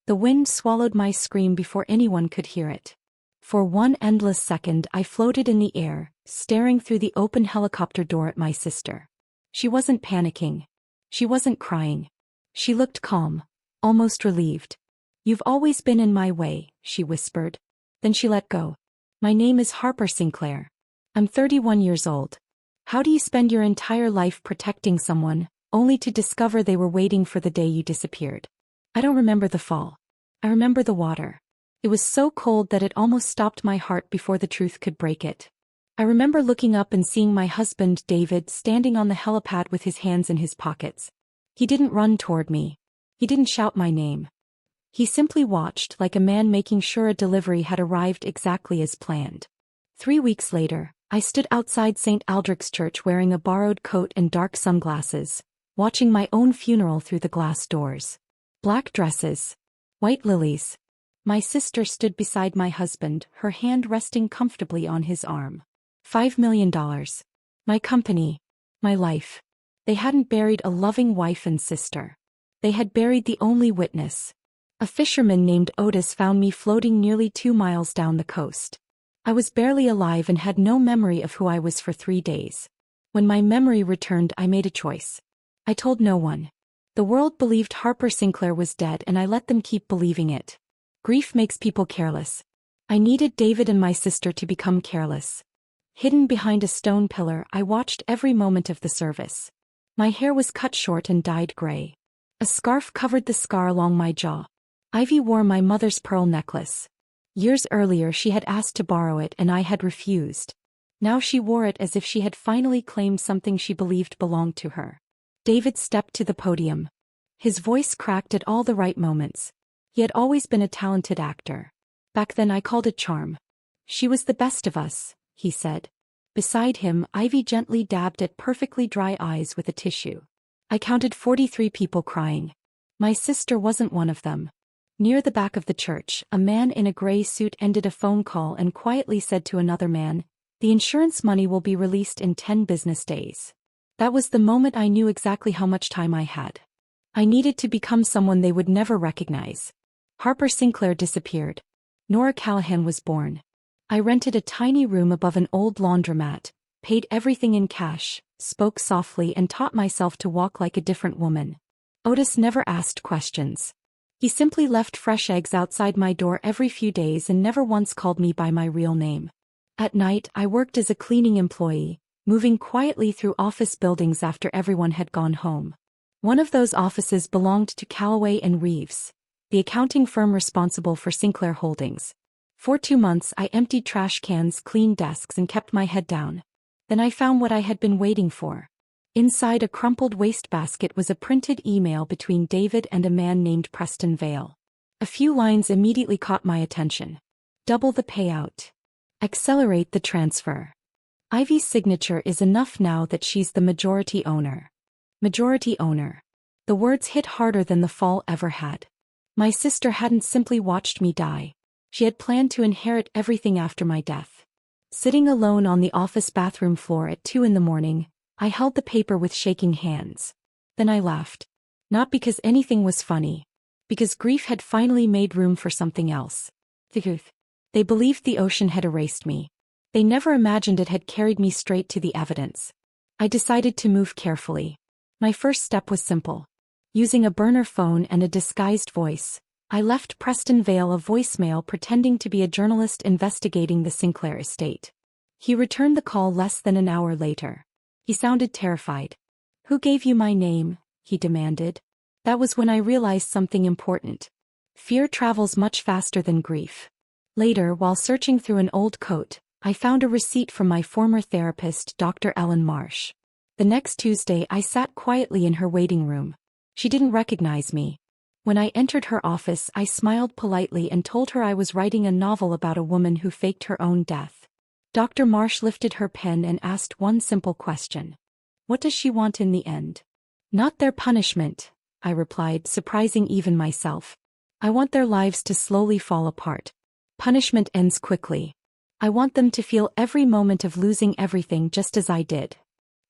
The wind swallowed my scream before anyone could hear it. For one endless second I floated in the air, staring through the open helicopter door at my sister. She wasn't panicking. She wasn't crying. She looked calm, almost relieved. "You've always been in my way," she whispered. Then she let go. "My name is Harper Sinclair. I'm 31 years old. How do you spend your entire life protecting someone, only to discover they were waiting for the day you disappeared?" I don't remember the fall. I remember the water. It was so cold that it almost stopped my heart before the truth could break it. I remember looking up and seeing my husband, David, standing on the helipad with his hands in his pockets. He didn't run toward me. He didn't shout my name. He simply watched like a man making sure a delivery had arrived exactly as planned. 3 weeks later, I stood outside St. Aldric's church wearing a borrowed coat and dark sunglasses, watching my own funeral through the glass doors. Black dresses. White lilies. My sister stood beside my husband, her hand resting comfortably on his arm. $5 million. My company. My life. They hadn't buried a loving wife and sister. They had buried the only witness. A fisherman named Otis found me floating nearly 2 miles down the coast. I was barely alive and had no memory of who I was for 3 days. When my memory returned, I made a choice. I told no one. The world believed Harper Sinclair was dead, and I let them keep believing it. Grief makes people careless. I needed David and my sister to become careless. Hidden behind a stone pillar, I watched every moment of the service. My hair was cut short and dyed gray. A scarf covered the scar along my jaw. Ivy wore my mother's pearl necklace. Years earlier she had asked to borrow it and I had refused. Now she wore it as if she had finally claimed something she believed belonged to her. David stepped to the podium. His voice cracked at all the right moments. He had always been a talented actor. Back then I called it charm. "She was the best of us," he said. Beside him, Ivy gently dabbed at perfectly dry eyes with a tissue. I counted 43 people crying. My sister wasn't one of them. Near the back of the church, a man in a gray suit ended a phone call and quietly said to another man, "The insurance money will be released in 10 business days." That was the moment I knew exactly how much time I had. I needed to become someone they would never recognize. Harper Sinclair disappeared. Nora Callahan was born. I rented a tiny room above an old laundromat, paid everything in cash, spoke softly and taught myself to walk like a different woman. Otis never asked questions. He simply left fresh eggs outside my door every few days and never once called me by my real name. At night, I worked as a cleaning employee, moving quietly through office buildings after everyone had gone home. One of those offices belonged to Callaway and Reeves, the accounting firm responsible for Sinclair Holdings. For 2 months I emptied trash cans, cleaned desks and kept my head down. Then I found what I had been waiting for. Inside a crumpled wastebasket was a printed email between David and a man named Preston Vale. A few lines immediately caught my attention. "Double the payout. Accelerate the transfer. Ivy's signature is enough now that she's the majority owner." Majority owner. The words hit harder than the fall ever had. My sister hadn't simply watched me die. She had planned to inherit everything after my death. Sitting alone on the office bathroom floor at 2 in the morning, I held the paper with shaking hands. Then I laughed. Not because anything was funny. Because grief had finally made room for something else. The truth. They believed the ocean had erased me. They never imagined it had carried me straight to the evidence. I decided to move carefully. My first step was simple. Using a burner phone and a disguised voice, I left Preston Vale a voicemail pretending to be a journalist investigating the Sinclair estate. He returned the call less than an hour later. He sounded terrified. "Who gave you my name?" he demanded. That was when I realized something important. Fear travels much faster than grief. Later, while searching through an old coat, I found a receipt from my former therapist, Dr. Ellen Marsh. The next Tuesday I sat quietly in her waiting room. She didn't recognize me. When I entered her office, I smiled politely and told her I was writing a novel about a woman who faked her own death. Dr. Marsh lifted her pen and asked one simple question. "What does she want in the end?" "Not their punishment," I replied, surprising even myself. "I want their lives to slowly fall apart. Punishment ends quickly. I want them to feel every moment of losing everything just as I did."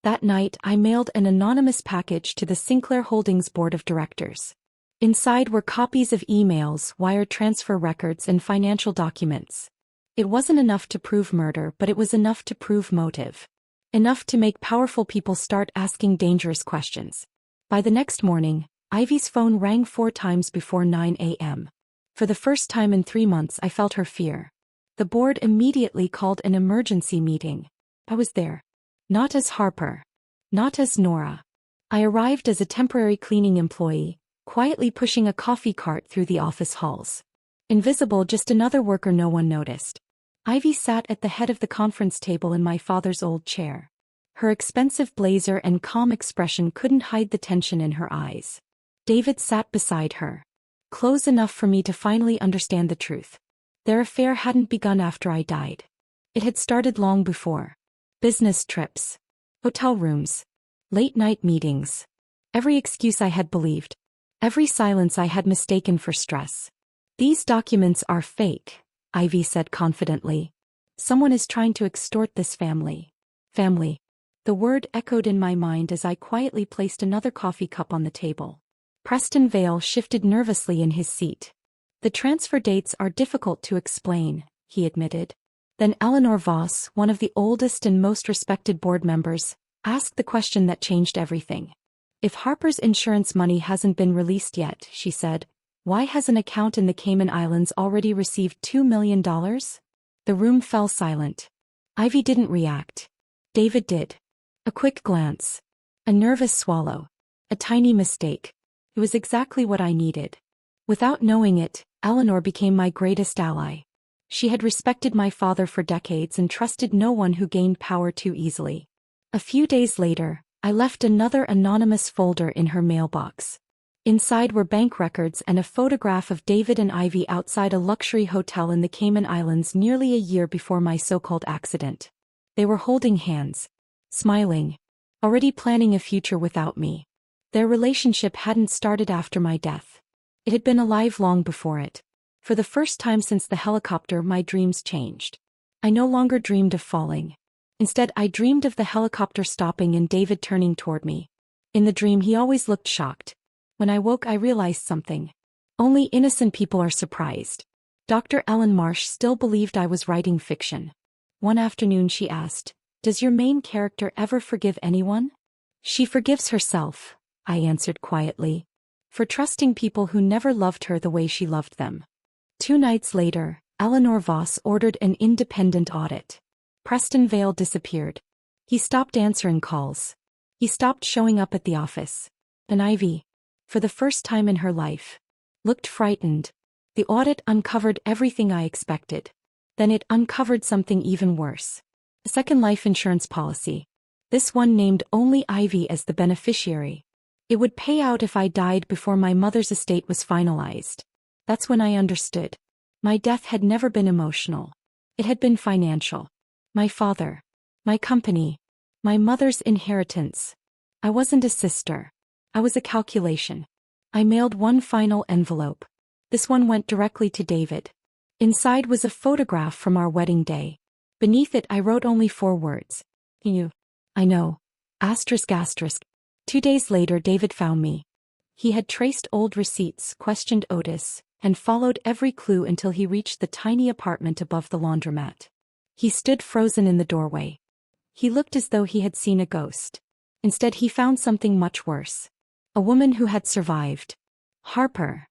That night I mailed an anonymous package to the Sinclair Holdings Board of Directors. Inside were copies of emails, wire transfer records, and financial documents. It wasn't enough to prove murder, but it was enough to prove motive. Enough to make powerful people start asking dangerous questions. By the next morning, Ivy's phone rang 4 times before 9 a.m. For the first time in 3 months, I felt her fear. The board immediately called an emergency meeting. I was there. Not as Harper. Not as Nora. I arrived as a temporary cleaning employee, quietly pushing a coffee cart through the office halls. Invisible, just another worker no one noticed. Ivy sat at the head of the conference table in my father's old chair. Her expensive blazer and calm expression couldn't hide the tension in her eyes. David sat beside her. Close enough for me to finally understand the truth. Their affair hadn't begun after I died. It had started long before. Business trips. Hotel rooms. Late-night meetings. Every excuse I had believed. Every silence I had mistaken for stress. These documents are fake, Ivy said confidently. Someone is trying to extort this family. Family. The word echoed in my mind as I quietly placed another coffee cup on the table. Preston Vale shifted nervously in his seat. The transfer dates are difficult to explain, he admitted. Then Eleanor Voss, one of the oldest and most respected board members, asked the question that changed everything. If Harper's insurance money hasn't been released yet, she said, why has an account in the Cayman Islands already received $2 million? The room fell silent. Ivy didn't react. David did. A quick glance. A nervous swallow. A tiny mistake. It was exactly what I needed. Without knowing it, Eleanor became my greatest ally. She had respected my father for decades and trusted no one who gained power too easily. A few days later, I left another anonymous folder in her mailbox. Inside were bank records and a photograph of David and Ivy outside a luxury hotel in the Cayman Islands nearly a year before my so-called accident. They were holding hands. Smiling. Already planning a future without me. Their relationship hadn't started after my death. It had been alive long before it. For the first time since the helicopter, my dreams changed. I no longer dreamed of falling. Instead, I dreamed of the helicopter stopping and David turning toward me. In the dream, he always looked shocked. When I woke, I realized something. Only innocent people are surprised. Dr. Ellen Marsh still believed I was writing fiction. One afternoon she asked, "Does your main character ever forgive anyone?" "She forgives herself," I answered quietly. For trusting people who never loved her the way she loved them. 2 nights later, Eleanor Voss ordered an independent audit. Preston Vale disappeared. He stopped answering calls. He stopped showing up at the office. And Ivy, for the first time in her life, looked frightened. The audit uncovered everything I expected. Then it uncovered something even worse. A second life insurance policy. This one named only Ivy as the beneficiary. It would pay out if I died before my mother's estate was finalized. That's when I understood. My death had never been emotional. It had been financial. My father. My company. My mother's inheritance. I wasn't a sister. I was a calculation. I mailed one final envelope. This one went directly to David. Inside was a photograph from our wedding day. Beneath it I wrote only 4 words. You. I know. Asterisk asterisk. 2 days later David found me. He had traced old receipts, questioned Otis, and followed every clue until he reached the tiny apartment above the laundromat. He stood frozen in the doorway. He looked as though he had seen a ghost. Instead he found something much worse. A woman who had survived. Harper.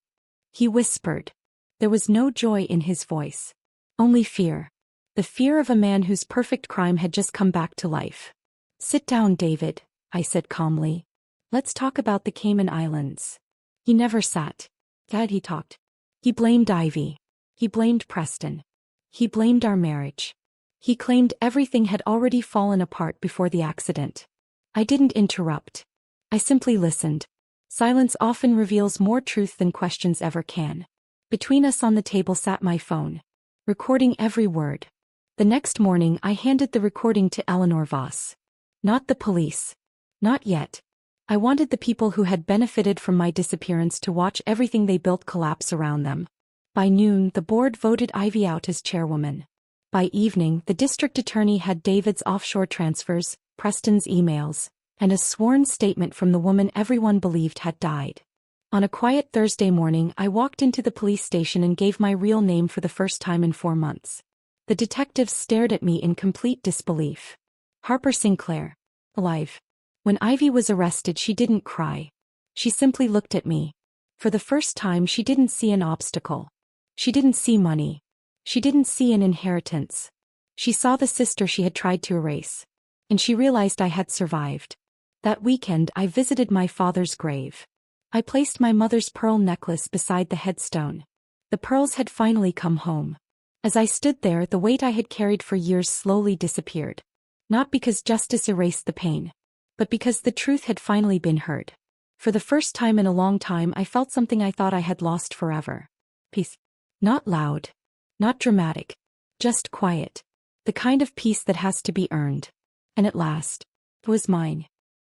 He whispered. There was no joy in his voice. Only fear. The fear of a man whose perfect crime had just come back to life. "Sit down, David," I said calmly. "Let's talk about the Cayman Islands." He never sat. Dad, he talked. He blamed Ivy. He blamed Preston. He blamed our marriage. He claimed everything had already fallen apart before the accident. I didn't interrupt. I simply listened. Silence often reveals more truth than questions ever can. Between us on the table sat my phone, recording every word. The next morning I handed the recording to Eleanor Voss. Not the police. Not yet. I wanted the people who had benefited from my disappearance to watch everything they built collapse around them. By noon, the board voted Ivy out as chairwoman. By evening, the district attorney had David's offshore transfers, Preston's emails, and a sworn statement from the woman everyone believed had died. On a quiet Thursday morning, I walked into the police station and gave my real name for the first time in 4 months. The detectives stared at me in complete disbelief. Harper Sinclair. Alive. When Ivy was arrested, she didn't cry. She simply looked at me. For the first time, she didn't see an obstacle. She didn't see money. She didn't see an inheritance. She saw the sister she had tried to erase. And she realized I had survived. That weekend, I visited my father's grave. I placed my mother's pearl necklace beside the headstone. The pearls had finally come home. As I stood there, the weight I had carried for years slowly disappeared. Not because justice erased the pain, but because the truth had finally been heard. For the first time in a long time, I felt something I thought I had lost forever. Peace. Not loud. Not dramatic. Just quiet. The kind of peace that has to be earned. And at last, it was mine.